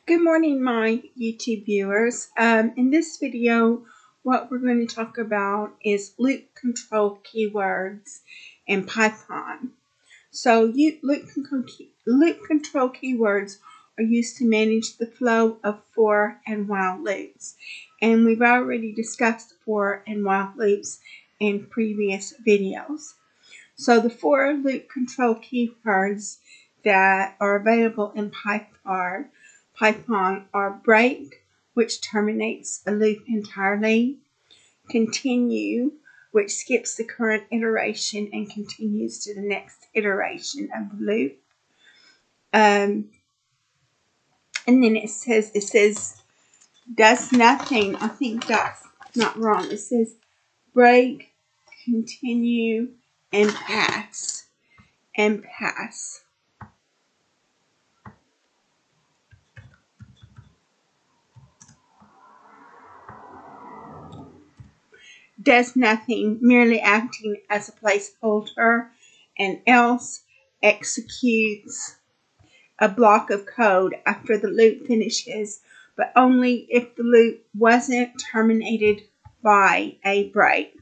Good morning, my YouTube viewers. In this video, what we're going to talk about is loop control keywords in Python. So loop control keywords are used to manage the flow of for and while loops. And we've already discussed for and while loops in previous videos. So the for loop control keywords that are available in Python are break, which terminates a loop entirely, continue, which skips the current iteration and continues to the next iteration of the loop. And then it says does nothing. I think that's not wrong. It says break, continue, and pass. Does nothing, merely acting as a placeholder, and else executes a block of code after the loop finishes, but only if the loop wasn't terminated by a break.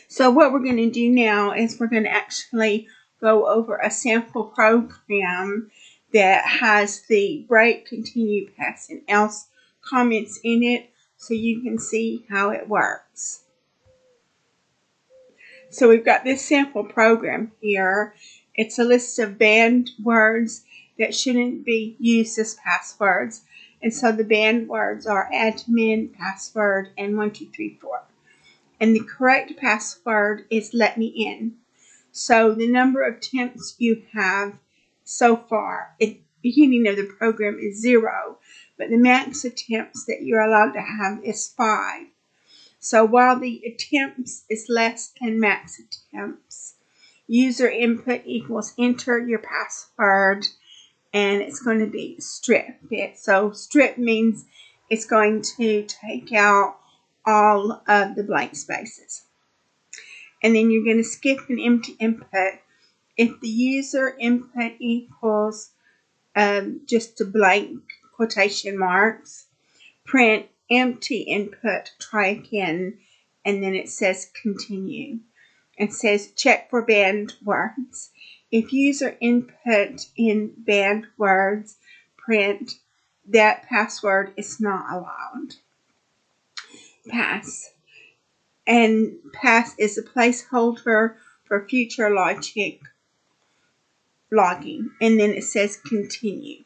So what we're going to do now is we're going to actually go over a sample program that has the break, continue, pass, and else comments in it so you can see how it works. So we've got this sample program here. It's a list of banned words that shouldn't be used as passwords. And so the banned words are admin, password, and 1234. And the correct password is let me in. So the number of attempts you have so far at the beginning of the program is 0, but the max attempts that you're allowed to have is 5. So while the attempts is less than max attempts, user input equals enter your password, and it's going to be strip it. So strip means it's going to take out all of the blank spaces. And then you're going to skip an empty input. If the user input equals just a blank quotation marks, print empty input, try again, and then it says continue. It says check for banned words. If user input in banned words, print that password is not allowed. Pass. And pass is a placeholder for future logic logging. And then it says continue.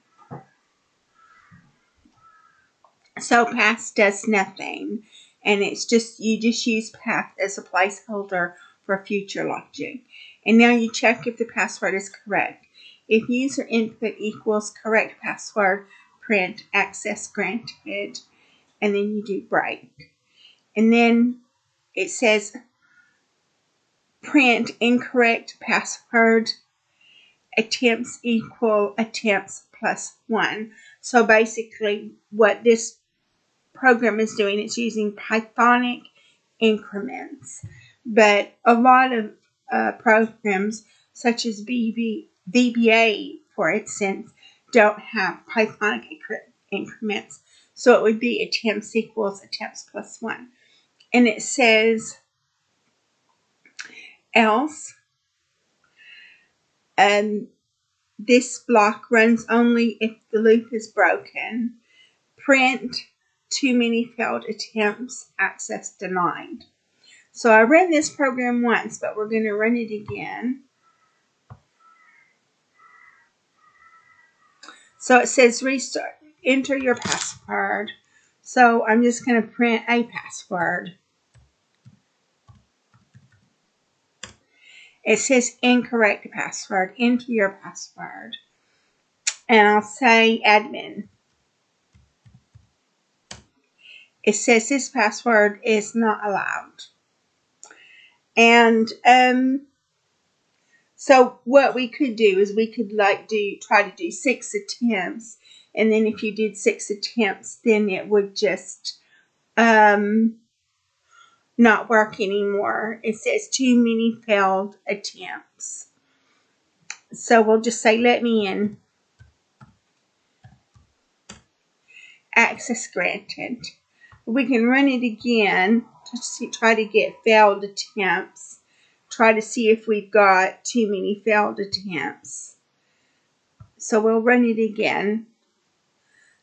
So pass does nothing. And it's just, you just use pass as a placeholder for future logic. And now you check if the password is correct. If user input equals correct password, print access granted. And then you do break. And then it says print incorrect password, attempts equal attempts plus 1. So basically what this program is doing, it's using Pythonic increments. But a lot of programs such as VBA, for instance, don't have Pythonic increments. So it would be attempts equals attempts plus 1. And it says else, this block runs only if the loop is broken. Print too many failed attempts, access denied. So I ran this program once, but we're going to run it again. So it says restart, enter your password. So I'm just going to print a password. It says incorrect password, enter your password. And I'll say admin. It says this password is not allowed. And so what we could do is we could try to do 6 attempts, and then if you did 6 attempts, then it would just not work anymore. It says too many failed attempts. So we'll just say let me in. Access granted. We can run it again to try to get failed attempts. Try to see if we've got too many failed attempts. So we'll run it again.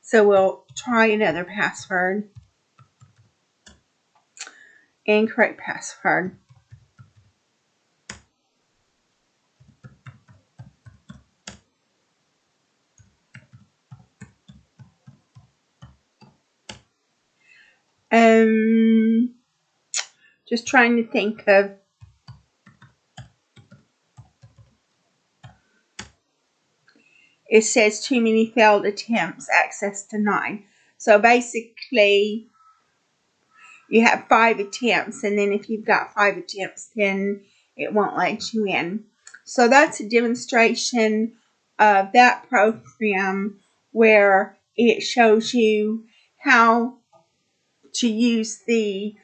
So we'll try another password. Incorrect password. Just trying to think of. It says too many failed attempts, access denied. So basically, you have 5 attempts, and then if you've got 5 attempts, then it won't let you in. So that's a demonstration of that program where it shows you how to use the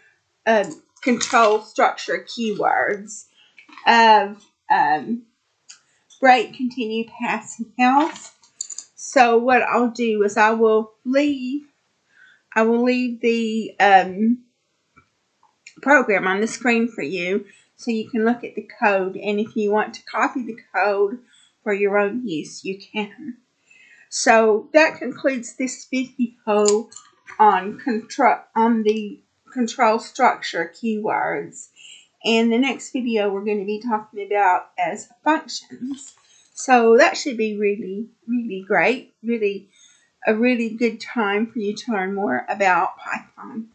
control structure keywords of break, continue, pass, and else. So what I'll do is I will leave the program on the screen for you so you can look at the code, and if you want to copy the code for your own use, you can. So that concludes this video on the control structure keywords. And the next video we're going to be talking about as functions. So that should be really, really great. A really good time for you to learn more about Python.